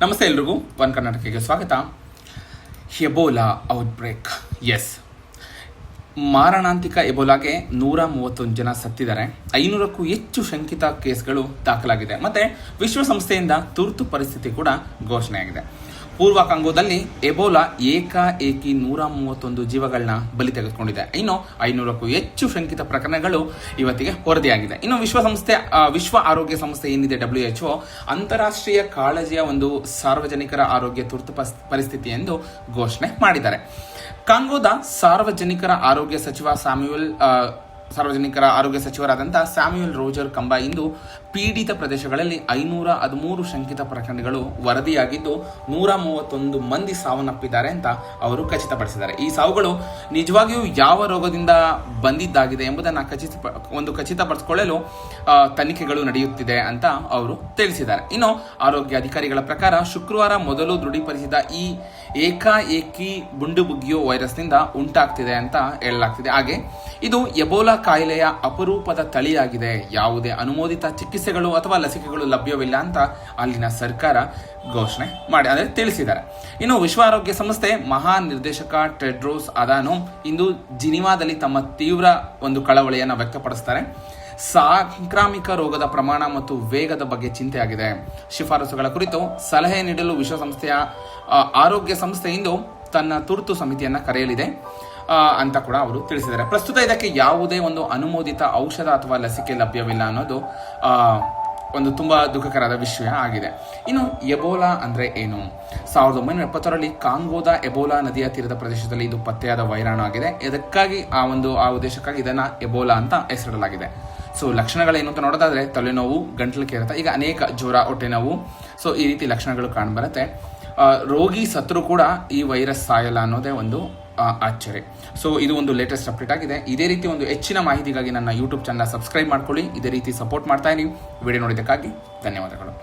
ನಮಸ್ತೆ ಎಲ್ರಿಗೂ ಒನ್ ಕರ್ನಾಟಕಕ್ಕೆ ಸ್ವಾಗತ. Ebola outbreak. ಎಸ್, ಮಾರಣಾಂತಿಕ ಎಬೋಲಾಗೆ 131 ಜನ ಸತ್ತಿದ್ದಾರೆ. 500ಕ್ಕೂ ಹೆಚ್ಚು ಶಂಕಿತ ಕೇಸ್ಗಳು ದಾಖಲಾಗಿದೆ. ಮತ್ತೆ ವಿಶ್ವಸಂಸ್ಥೆಯಿಂದ ತುರ್ತು ಪರಿಸ್ಥಿತಿ ಕೂಡ ಘೋಷಣೆಯಾಗಿದೆ. ಪೂರ್ವ ಕಾಂಗೋದಲ್ಲಿ ಎಬೋಲಾ ಏಕಾಏಕಿ 131 ಜೀವಗಳನ್ನ ಬಲಿ ತೆಗೆದುಕೊಂಡಿದೆ. ಇನ್ನು 500ಕ್ಕೂ ಹೆಚ್ಚು ಶಂಕಿತ ಪ್ರಕರಣಗಳು ಇವತ್ತಿಗೆ ವರದಿಯಾಗಿದೆ. ಇನ್ನು ವಿಶ್ವ ಆರೋಗ್ಯ ಸಂಸ್ಥೆ ಏನಿದೆ WHO ಅಂತಾರಾಷ್ಟ್ರೀಯ ಕಾಳಜಿಯ ಒಂದು ಸಾರ್ವಜನಿಕರ ಆರೋಗ್ಯ ತುರ್ತು ಪರಿಸ್ಥಿತಿ ಎಂದು ಘೋಷಣೆ ಮಾಡಿದ್ದಾರೆ. ಕಾಂಗೋದ ಸಾರ್ವಜನಿಕರ ಆರೋಗ್ಯ ಸಚಿವರಾದಂತಹ ಸ್ಯಾಮ್ಯುಯಲ್ ರೋಜರ್ ಕಂಬಾ ಇಂದು ಪೀಡಿತ ಪ್ರದೇಶಗಳಲ್ಲಿ 513 ಶಂಕಿತ ಪ್ರಕರಣಗಳು ವರದಿಯಾಗಿದ್ದು 131 ಮಂದಿ ಸಾವನ್ನಪ್ಪಿದ್ದಾರೆ ಅಂತ ಅವರು ಖಚಿತಪಡಿಸಿದ್ದಾರೆ. ಈ ಸಾವುಗಳು ನಿಜವಾಗಿಯೂ ಯಾವ ರೋಗದಿಂದ ಬಂದಿದ್ದಾಗಿದೆ ಎಂಬುದನ್ನು ಖಚಿತಪಡಿಸಿಕೊಳ್ಳಲು ತನಿಖೆಗಳು ನಡೆಯುತ್ತಿದೆ ಅಂತ ಅವರು ತಿಳಿಸಿದ್ದಾರೆ. ಇನ್ನು ಆರೋಗ್ಯ ಅಧಿಕಾರಿಗಳ ಪ್ರಕಾರ ಶುಕ್ರವಾರ ಮೊದಲು ದೃಢೀಕರಿಸಿದ ಈ ಏಕಾಏಕಿ ಗುಂಡುಬುಗ್ಗಿಯೋ ವೈರಸ್ನಿಂದ ಉಂಟಾಗ್ತಿದೆ ಅಂತ ಹೇಳಲಾಗ್ತಿದೆ. ಹಾಗೆ ಇದು ಎಬೋಲಾ ಕಾಯಿಲೆಯ ಅಪರೂಪದ ತಳಿಯಾಗಿದೆ. ಯಾವುದೇ ಅನುಮೋದಿತ ಚಿಕಿತ್ಸೆಗಳು ಅಥವಾ ಲಸಿಕೆಗಳು ಲಭ್ಯವಿಲ್ಲ ಅಂತ ಅಲ್ಲಿನ ಸರ್ಕಾರ ಘೋಷಣೆ ತಿಳಿಸಿದ್ದಾರೆ. ಇನ್ನು ವಿಶ್ವ ಆರೋಗ್ಯ ಸಂಸ್ಥೆ ಮಹಾ ನಿರ್ದೇಶಕ ಟೆಡ್ರೋಸ್ ಅದಾನೋಮ್ ಇಂದು ಜಿನಿವಾದಲ್ಲಿ ತಮ್ಮ ತೀವ್ರ ಒಂದು ಕಳವಳಿಯನ್ನು ವ್ಯಕ್ತಪಡಿಸುತ್ತಾರೆ. ಸಾಂಕ್ರಾಮಿಕ ರೋಗದ ಪ್ರಮಾಣ ಮತ್ತು ವೇಗದ ಬಗ್ಗೆ ಚಿಂತೆಯಾಗಿದೆ. ಶಿಫಾರಸುಗಳ ಕುರಿತು ಸಲಹೆ ನೀಡಲು ವಿಶ್ವಸಂಸ್ಥೆಯ ಆರೋಗ್ಯ ಸಂಸ್ಥೆ ಇಂದು ತನ್ನ ತುರ್ತು ಸಮಿತಿಯನ್ನು ಕರೆಯಲಿದೆ ಅಂತ ಕೂಡ ಅವರು ತಿಳಿಸಿದ್ದಾರೆ. ಪ್ರಸ್ತುತ ಇದಕ್ಕೆ ಯಾವುದೇ ಒಂದು ಅನುಮೋದಿತ ಔಷಧ ಅಥವಾ ಲಸಿಕೆ ಲಭ್ಯವಿಲ್ಲ ಅನ್ನೋದು ಒಂದು ತುಂಬಾ ದುಃಖಕರದ ವಿಷಯ ಆಗಿದೆ. ಇನ್ನು ಎಬೋಲಾ ಅಂದ್ರೆ ಏನು? 1970ರಲ್ಲಿ ಕಾಂಗೋದ ಎಬೋಲಾ ನದಿಯ ತೀರದ ಪ್ರದೇಶದಲ್ಲಿ ಇದು ಪತ್ತೆಯಾದ ವೈರಾಣು ಆಗಿದೆ. ಇದಕ್ಕಾಗಿ ಆ ಉದ್ದೇಶಕ್ಕಾಗಿ ಇದನ್ನ ಎಬೋಲಾ ಅಂತ ಹೆಸರಿಡಲಾಗಿದೆ. ಸೊ ಲಕ್ಷಣಗಳೇನು ಅಂತ ನೋಡೋದಾದ್ರೆ ತಲೆನೋವು, ಗಂಟಲು ಕೆರೆತ, ಈಗ ಅನೇಕ ಜ್ವರ, ಹೊಟ್ಟೆ ನೋವು, ಸೊ ಈ ರೀತಿ ಲಕ್ಷಣಗಳು ಕಾಣಬರುತ್ತೆ. ರೋಗಿ ಸತ್ರು ಕೂಡ ಈ ವೈರಸ್ ಸಾಯಲ್ಲ ಅನ್ನೋದೇ ಒಂದು ಆಶ್ಚರ್ಯ. ಸೊ ಇದು ಒಂದು ಲೇಟೆಸ್ಟ್ ಅಪ್ಡೇಟ್ ಆಗಿದೆ. ಇದೇ ರೀತಿ ಒಂದು ಹೆಚ್ಚಿನ ಮಾಹಿತಿಗಾಗಿ ನನ್ನ ಯೂಟ್ಯೂಬ್ ಚಾನಲ್ ಸಬ್ಸ್ಕ್ರೈಬ್ ಮಾಡ್ಕೊಳ್ಳಿ. ಇದೇ ರೀತಿ ಸಪೋರ್ಟ್ ಮಾಡ್ತಾ ಇರಿ. ವಿಡಿಯೋ ನೋಡಿದ್ದಕ್ಕಾಗಿ ಧನ್ಯವಾದಗಳು.